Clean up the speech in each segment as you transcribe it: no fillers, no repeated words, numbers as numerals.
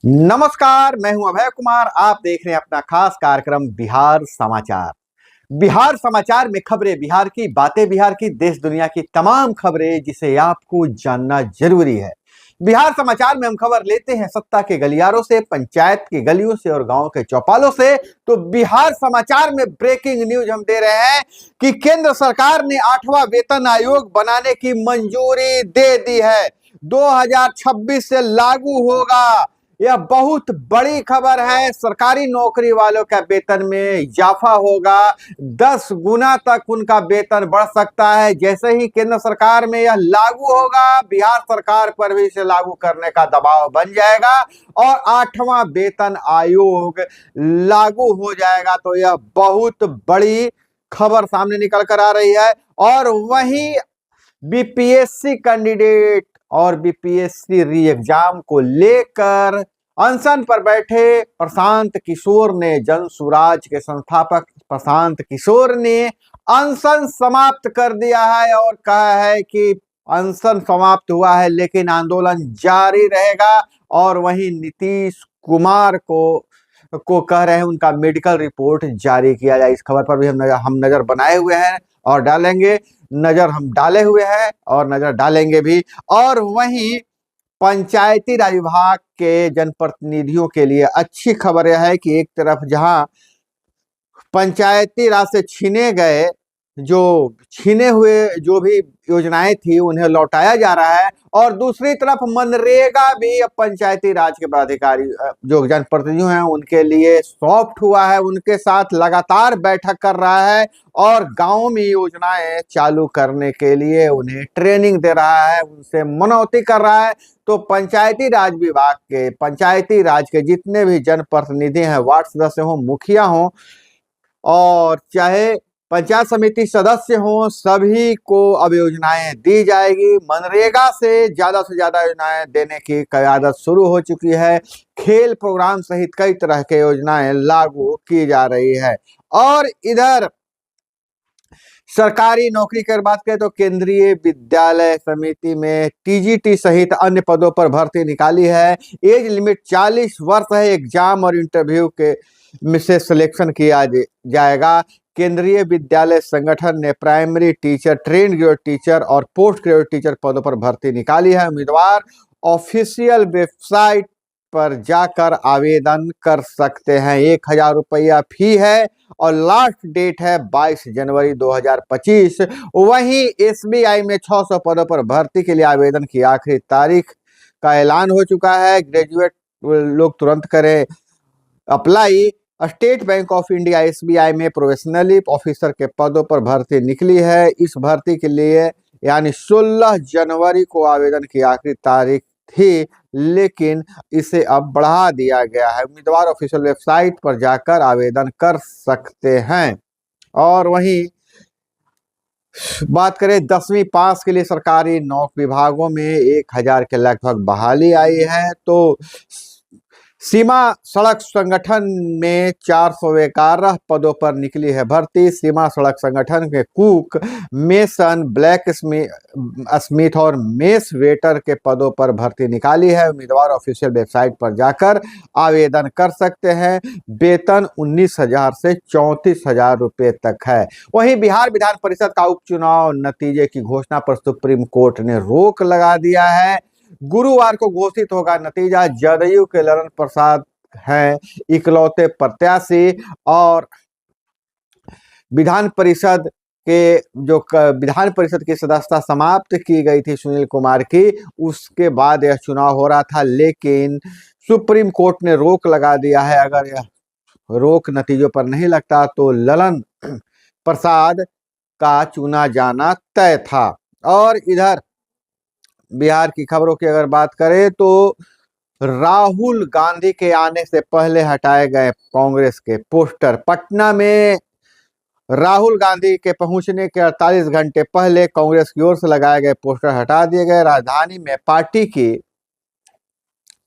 नमस्कार, मैं हूं अभय कुमार। आप देख रहे हैं अपना खास कार्यक्रम बिहार समाचार। बिहार समाचार में खबरें बिहार की, बातें बिहार की, देश दुनिया की तमाम खबरें जिसे आपको जानना जरूरी है। बिहार समाचार में हम खबर लेते हैं सत्ता के गलियारों से, पंचायत की गलियों से और गांव के चौपालों से। तो बिहार समाचार में ब्रेकिंग न्यूज हम दे रहे हैं कि केंद्र सरकार ने 8वां वेतन आयोग बनाने की मंजूरी दे दी है। 2026 से लागू होगा। यह बहुत बड़ी खबर है। सरकारी नौकरी वालों का वेतन में इजाफा होगा। 10 गुना तक उनका वेतन बढ़ सकता है। जैसे ही केंद्र सरकार में यह लागू होगा, बिहार सरकार पर भी इसे लागू करने का दबाव बन जाएगा और 8वां वेतन आयोग लागू हो जाएगा। तो यह बहुत बड़ी खबर सामने निकल कर आ रही है। और वहीं बीपीएससी कैंडिडेट और बीपीएससी री एग्जाम को लेकर अनशन पर बैठे प्रशांत किशोर ने, जन सुराज के संस्थापक प्रशांत किशोर ने अनशन समाप्त कर दिया है और कहा है कि अनशन समाप्त हुआ है लेकिन आंदोलन जारी रहेगा। और वहीं नीतीश कुमार को कह रहे हैं उनका मेडिकल रिपोर्ट जारी किया जाए। इस खबर पर भी हम नजर बनाए हुए हैं और डालेंगे। नजर हम डाले हुए हैं और नजर डालेंगे भी। और वहीं पंचायती राज विभाग के जनप्रतिनिधियों के लिए अच्छी खबर यह है कि एक तरफ जहां पंचायती राज से छीने हुए जो भी योजनाएं थी उन्हें लौटाया जा रहा है, और दूसरी तरफ मनरेगा भी अब पंचायती राज के पदाधिकारी जो जनप्रतिनिधि हैं उनके लिए सॉफ्ट हुआ है। उनके साथ लगातार बैठक कर रहा है और गांव में योजनाएं चालू करने के लिए उन्हें ट्रेनिंग दे रहा है, उनसे मनौती कर रहा है। तो पंचायती राज विभाग के, पंचायती राज के जितने भी जनप्रतिनिधि हैं, वार्ड सदस्य हों, मुखिया हों और चाहे पंचायत समिति सदस्य हों, सभी को अब योजनाएं दी जाएगी। मनरेगा से ज्यादा योजनाएं देने की क़यादत शुरू हो चुकी है। खेल प्रोग्राम सहित कई तरह के योजनाएं लागू की जा रही है। और इधर सरकारी नौकरी की बात करें तो केंद्रीय विद्यालय समिति में टीजीटी सहित अन्य पदों पर भर्ती निकाली है। एज लिमिट 40 वर्ष है। एग्जाम और इंटरव्यू के में से सिलेक्शन किया जाएगा। केंद्रीय विद्यालय संगठन ने primary teacher, train graduate teacher और पोस्ट ग्रेजुएट टीचर पदों पर भर्ती निकाली है। उम्मीदवार ऑफिशियल वेबसाइट पर जाकर आवेदन कर सकते हैं। 1000 रुपया फी है और लास्ट डेट है 22 जनवरी 2025। वहीं एसबीआई में 600 पदों पर भर्ती के लिए आवेदन की आखिरी तारीख का ऐलान हो चुका है। ग्रेजुएट लोग तुरंत करें apply. State bank of India SBI में प्रोफेशनली ऑफिसर के पदों पर भर्ती निकली है। इस भर्ती के लिए यानी 16 जनवरी को आवेदन की आखिरी तारीख थी, लेकिन इसे अब बढ़ा दिया गया है। उम्मीदवार ऑफिशियल वेबसाइट पर जाकर आवेदन कर सकते हैं। और वहीं बात करें 10वीं पास के लिए सरकारी नौकरी विभागों में 1000 के लगभग बहाली आई है। तो सीमा सड़क संगठन में 411 पदों पर निकली है भर्ती। सीमा सड़क संगठन के कुक, मेसन, ब्लैक स्मिथ और मेस वेटर के पदों पर भर्ती निकाली है। उम्मीदवार ऑफिशियल वेबसाइट पर जाकर आवेदन कर सकते हैं। वेतन 19,000 से 34,000 रुपये तक है। वहीं बिहार विधान परिषद का उपचुनाव नतीजे की घोषणा पर सुप्रीम कोर्ट ने रोक लगा दिया है। गुरुवार को घोषित होगा नतीजा। जदयू के ललन प्रसाद हैं इकलौते प्रत्याशी और विधान परिषद की सदस्यता समाप्त की गई थी सुनील कुमार की, उसके बाद यह चुनाव हो रहा था, लेकिन सुप्रीम कोर्ट ने रोक लगा दिया है। अगर यह रोक नतीजों पर नहीं लगता तो ललन प्रसाद का चुना जाना तय था। और इधर बिहार की खबरों की अगर बात करें तो राहुल गांधी के आने से पहले हटाए गए कांग्रेस के पोस्टर। पटना में राहुल गांधी के पहुंचने के 48 घंटे पहले कांग्रेस की ओर से लगाए गए पोस्टर हटा दिए गए। राजधानी में पार्टी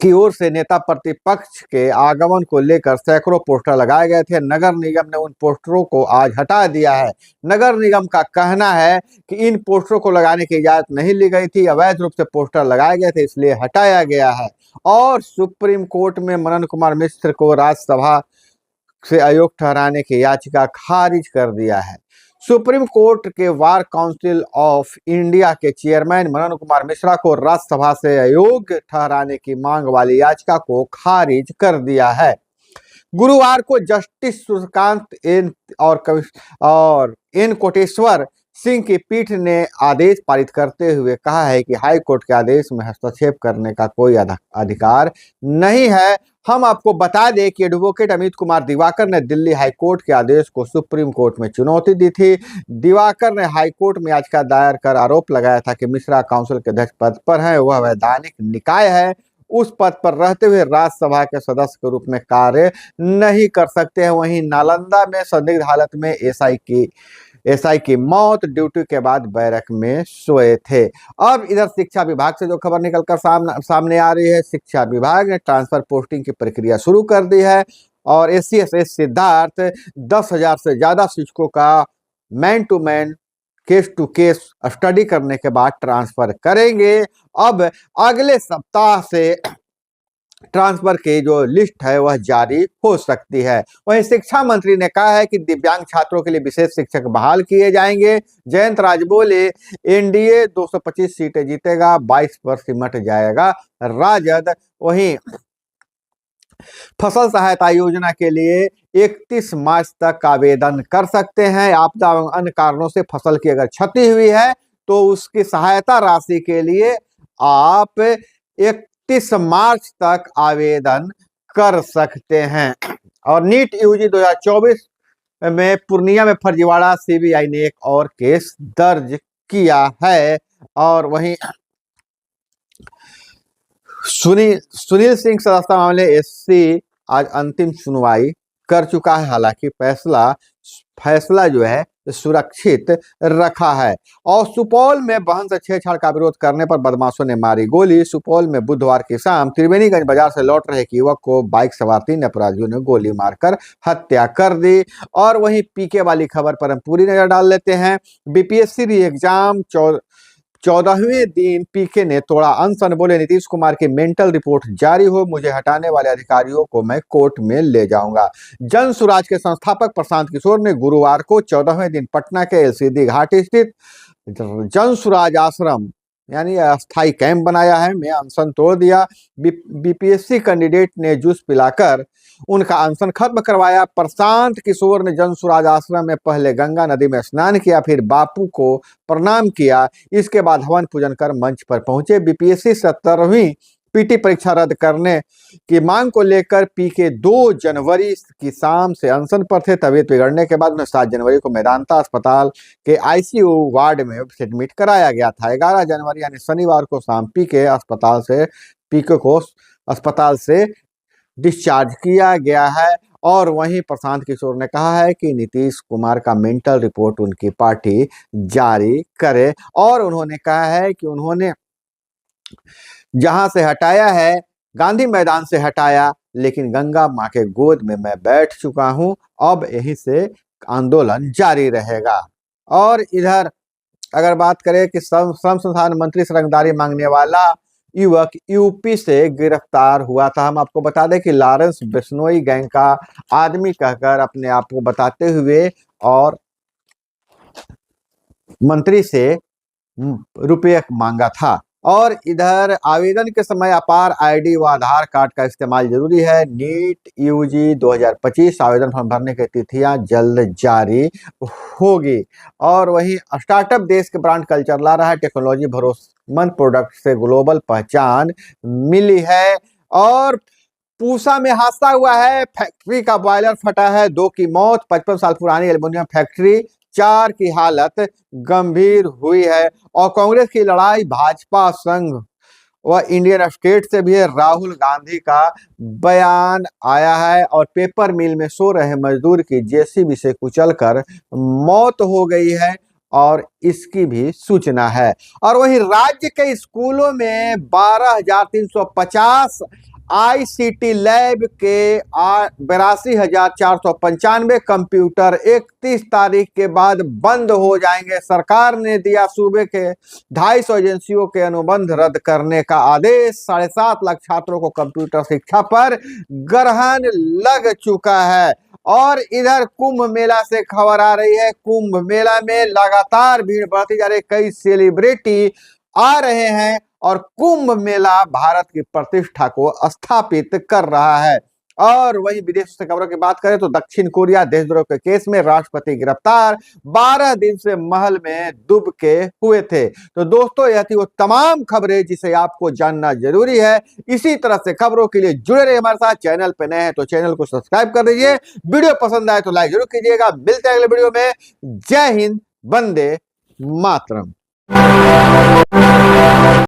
की ओर से नेता प्रतिपक्ष के आगमन को लेकर सैकड़ों पोस्टर लगाए गए थे। नगर निगम ने उन पोस्टरों को आज हटा दिया है। नगर निगम का कहना है कि इन पोस्टरों को लगाने की इजाजत नहीं ली गई थी, अवैध रूप से पोस्टर लगाए गए थे, इसलिए हटाया गया है। और सुप्रीम कोर्ट में मनन कुमार मिश्र को राज्यसभा से अयोग्य ठहराने की याचिका खारिज कर दिया है। सुप्रीम कोर्ट के बार काउंसिल ऑफ इंडिया के चेयरमैन मनन कुमार मिश्रा को राज्यसभा से अयोग्य ठहराने की मांग वाली याचिका को खारिज कर दिया है। गुरुवार को जस्टिस सूर्यकांत एन और एन कोटेश्वर सिंह की पीठ ने आदेश पारित करते हुए कहा है कि हाई कोर्ट के आदेश में हस्तक्षेप करने का कोई अधिकार नहीं है। हम आपको बता दें कि एडवोकेट अमित कुमार दिवाकर ने दिल्ली हाई कोर्ट के आदेश को सुप्रीम कोर्ट में चुनौती दी थी। दिवाकर ने हाई कोर्ट में याचिका दायर कर आरोप लगाया था कि मिश्रा काउंसिल के अध्यक्ष पद पर है, वह वैधानिक निकाय है, उस पद पर रहते हुए राज्यसभा के सदस्य के रूप में कार्य नहीं कर सकते हैं। वहीं नालंदा में संदिग्ध हालत में एसआई की मौत ड्यूटी के बाद बैरक में सोए थे। अब इधर शिक्षा विभाग से जो खबर निकलकर सामने आ रही है, शिक्षा विभाग ने ट्रांसफर पोस्टिंग की प्रक्रिया शुरू कर दी है और एससीएसएस सिद्धार्थ 10,000 से ज्यादा शिक्षकों का man to man case to case study करने के बाद ट्रांसफर करेंगे। अब अगले सप्ताह से ट्रांसफर की जो लिस्ट है वह जारी हो सकती है। वहीं शिक्षा मंत्री ने कहा है कि दिव्यांग छात्रों के लिए विशेष शिक्षक बहाल किए जाएंगे। जयंत राज बोले, एनडीए 225 सीटें जीतेगा, 22 पर सिमट जाएगा राजद। वहीं फसल सहायता योजना के लिए 31 मार्च तक आवेदन कर सकते हैं। आपदा एवं अन्य कारणों से फसल की अगर क्षति हुई है तो उसकी सहायता राशि के लिए आप 31 मार्च तक आवेदन कर सकते हैं। और नीट यूजी 2024 में पूर्णिया में फर्जीवाड़ा, सीबीआई ने एक और केस दर्ज किया है। और वहीं सुनील सिंह सदस्यता मामले एससी आज अंतिम सुनवाई कर चुका है। हालांकि फैसला जो है सुरक्षित रखा है। और सुपौल में बहन से छेड़छाड़ का विरोध करने पर बदमाशों ने मारी गोली। सुपौल में बुधवार की शाम त्रिवेणीगंज बाजार से लौट रहे एक युवक को बाइक सवार 3 अपराधियों ने गोली मारकर हत्या कर दी। और वहीं पीके वाली खबर पर हम पूरी नजर डाल लेते हैं। बीपीएससी एग्जाम 14वें दिन पीके ने तोड़ा अनशन, बोले नीतीश कुमार की मेंटल रिपोर्ट जारी हो, मुझे हटाने वाले अधिकारियों को मैं कोर्ट में ले जाऊंगा। जन सुराज के संस्थापक प्रशांत किशोर ने गुरुवार को 14वें दिन पटना के एलसीडी घाट स्थित जन सुराज आश्रम यानी अस्थायी कैंप बनाया है में अनशन तोड़ दिया। बीपीएससी कैंडिडेट ने जूस पिलाकर उनका अनशन खत्म करवाया। प्रशांत किशोर ने जन सुराज आश्रम में पहले गंगा नदी में स्नान किया, फिर बापू को प्रणाम किया। इसके बाद हवन पूजन कर मंच पर पहुंचे। बीपीएससी 17वीं पीटी परीक्षा रद्द करने की मांग को लेकर पीके 2 जनवरी की शाम से अनशन पर थे। तबीयत बिगड़ने के बाद उन्हें 7 जनवरी को मेदांता अस्पताल के आईसीयू वार्ड में एडमिट कराया गया था। 11 जनवरी यानी शनिवार को शाम पीके को अस्पताल से डिस्चार्ज किया गया है। और वहीं प्रशांत किशोर ने कहा है कि नीतीश कुमार का मेंटल रिपोर्ट उनकी पार्टी जारी करे। और उन्होंने कहा है कि उन्होंने जहां से हटाया है, गांधी मैदान से हटाया, लेकिन गंगा मां के गोद में मैं बैठ चुका हूं, अब यहीं से आंदोलन जारी रहेगा। और इधर अगर बात करें कि श्रम संसाधन मंत्री से रंगदारी मांगने वाला युवक यूपी से गिरफ्तार हुआ था। हम आपको बता दें कि लॉरेंस बिश्नोई गैंग का आदमी कहकर अपने आप को बताते हुए और मंत्री से रुपये मांगा था। और इधर आवेदन के समय अपार आईडी व आधार कार्ड का इस्तेमाल जरूरी है। नीट यूजी 2025 आवेदन फॉर्म भरने की तिथियां जल्द जारी होगी। और वहीं स्टार्टअप देश के ब्रांड कल्चर ला रहा है। टेक्नोलॉजी भरोसेमंद प्रोडक्ट से ग्लोबल पहचान मिली है। और पूसा में हादसा हुआ है, फैक्ट्री का बॉयलर फटा है, 2 की मौत। 55 साल पुरानी एल्युमिनियम फैक्ट्री, 4 की हालत गंभीर हुई है। और कांग्रेस की लड़ाई भाजपा संघ व इंडियन स्टेट से भी है। राहुल गांधी का बयान आया है। और पेपर मिल में सो रहे मजदूर की जेसीबी से कुचलकर मौत हो गई है और इसकी भी सूचना है। और वहीं राज्य के स्कूलों में 12,350 आईसीटी लैब के 82,495 कंप्यूटर 31 तारीख के बाद बंद हो जाएंगे। सरकार ने दिया सूबे के 250 एजेंसियों के अनुबंध रद्द करने का आदेश। 7.5 लाख छात्रों को कंप्यूटर शिक्षा पर ग्रहण लग चुका है। और इधर कुंभ मेला से खबर आ रही है, कुंभ मेला में लगातार भीड़ बढ़ती जा रही है, कई सेलिब्रिटी आ रहे हैं और कुंभ मेला भारत की प्रतिष्ठा को स्थापित कर रहा है। और वहीं विदेश से खबरों की बात करें तो दक्षिण कोरिया देशद्रोह के केस में राष्ट्रपति गिरफ्तार, 12 दिन से महल में दुब के हुए थे। तो दोस्तों, यह थी वो तमाम खबरें जिसे आपको जानना जरूरी है। इसी तरह से खबरों के लिए जुड़े रहिए हमारे साथ। चैनल पे नए हैं तो चैनल को सब्सक्राइब कर दीजिए, वीडियो पसंद आए तो लाइक जरूर कीजिएगा। मिलते हैं अगले वीडियो में। जय हिंद, वंदे मातरम।